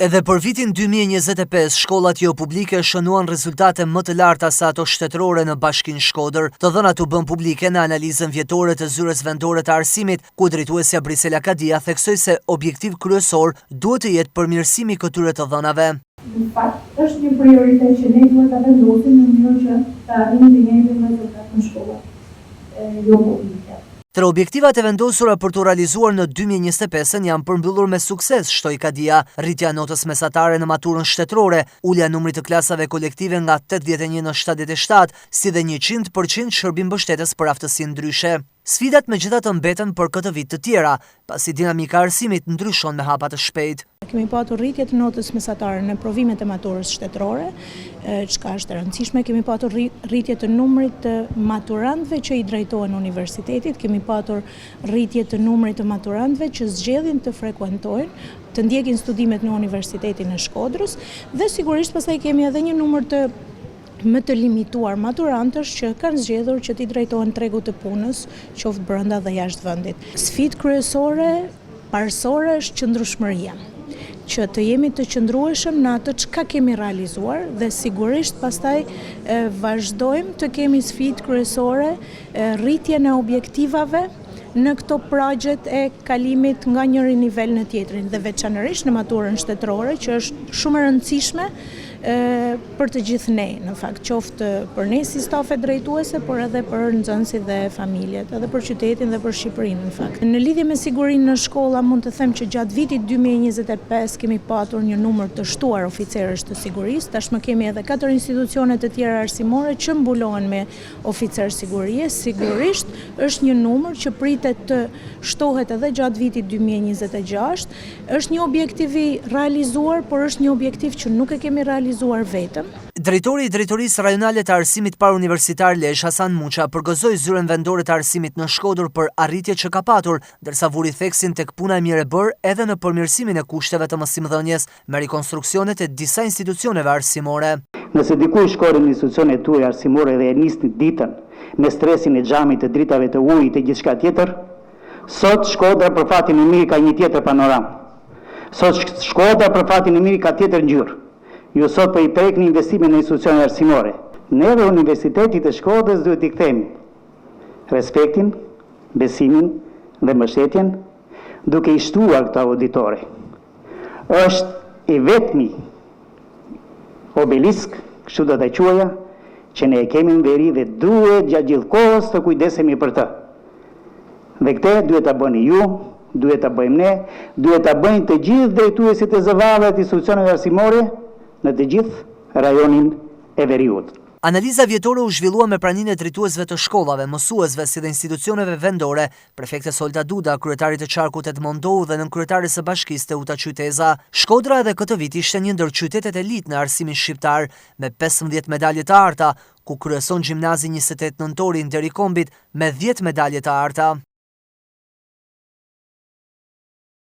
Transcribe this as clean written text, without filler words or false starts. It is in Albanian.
Edhe për vitin 2025, shkollat jo publike shënuan rezultate më të larta se ato shtetërore në Bashkinë Shkodër. Të dhënat u bën publike në analizën vjetore të zyres vendore të arsimit, ku drejtuesja Brisela Kadia theksoi se objektiv kryesor duhet të jetë përmirësimi i këtyre të dhënave. Në fakt, është një prioritet që ne duhet ta vendosim në mënyrë që të arrijmë të njëjtin rezultat në shkollat jo publike. Tre objektivat e vendosura për të realizuar në 2025 janë përmbyllur me sukses, shtoi Kadia: rritja e notës mesatare në maturën shtetërore, ulja e numrit të klasave kolektive nga 81 në 77, si dhe 100% shërbim mbështetës për aftësi ndryshe. Sfidat megjithatë mbeten për këtë vit të tjera, pasi dinamika e arsimit ndryshon me hapa të shpejtë. Kemi patur rritje të notës mesatare në provimet e maturës shtetërore, çka është e rëndësishme. Kemi patur rritje të numrit të maturantëve që i drejtohen universitetit, kemi patur rritje të numrit të maturantëve që zgjedhin të frekuentojnë, të ndjekin studimet në Universitetin e Shkodrës, dhe sigurisht pastaj kemi edhe një numër të më të limituar maturantësh që kanë zgjedhur që t'i drejtohen tregut të punës, qoftë brenda dhe jashtë vendit. Sfidë kryesore, parësore është qëndrueshmëria, që të jemi të qëndrueshëm në atë çka kemi realizuar dhe sigurisht pastaj vazhdojmë të kemi sfidë kryesore, rritjen e objektivave në këto projekt e kalimit nga njëri nivel në tjetrin, dhe veçanërisht në maturën shtetërore, që është shumë e rëndësishme për të gjithë ne, në fakt, qoftë për ne si stafe drejtuese, por edhe për nxënësit dhe familjet, edhe për qytetin dhe për Shqipërinë, në fakt. Në lidhje me sigurinë në shkolla, mund të them që gjatë vitit 2025 kemi patur një numër të shtuar oficerësh të sigurisë. Tashmë kemi edhe 4 institucione të tjera arsimore që mbulohen me oficerë sigurie. Sigurisht është një numër që pritet të shtohet edhe gjatë vitit 2026. Është një objektiv i realizuar, por është një objektiv që nuk e kemi realizuar vetëm. Drejtori i Drejtorisë Rajonale të Arsimit Parauniversitar Lesh Hasan Muça përgëzoi zyren vendore të arsimit në Shkodër për arritjet që ka patur, ndërsa vuri theksin tek puna e mirë e bërë edhe në përmirësimin e kushteve të mësimdhënies me rikonstruksionet e disa institucioneve arsimore. Nëse dikush shkoi në institucionet tuaja arsimore dhe e nisni ditën me stresin e xhamit, të dritave të ujit e gjithçka tjetër, sot Shkodra për fatin e mirë ka një tjetër panoramë. Sot Shkodra për fatin e mirë ka tjetër ngjyrë. Ju sot për i prek një investime në institucione arsimore. Ne dhe Universitetit të Shkodrës duhet i kthejmë respektin, besimin dhe mbështetjen, duke i shtuar këta auditore. Është i vetmi obelisk, kështu do ta quaja, që ne e kemi në veri dhe duhet gjatë gjithë kohës të kujdesemi për të. Dhe këtë duhet ta bëni ju, duhet ta bëjmë ne, duhet ta bëjnë të gjithë drejtuesit e zëvave të institucioneve arsimore në të gjithë rajonin e Veriut. Analiza vjetore u zhvillua me praninë e drejtuesve të shkollave, mësuesve si dhe institucioneve vendore, prefekte Solta Duda, kryetarit të qarkut Edmond Dou dhe nënkryetares së bashkisë Teuta Qyteza. Shkodra edhe këtë vit ishte një ndër qytetet e litë në arsimin shqiptar, me 15 medalje të arta, ku kryeson gjimnazi 28 nëntori Deri Kombit me 10 medalje të arta.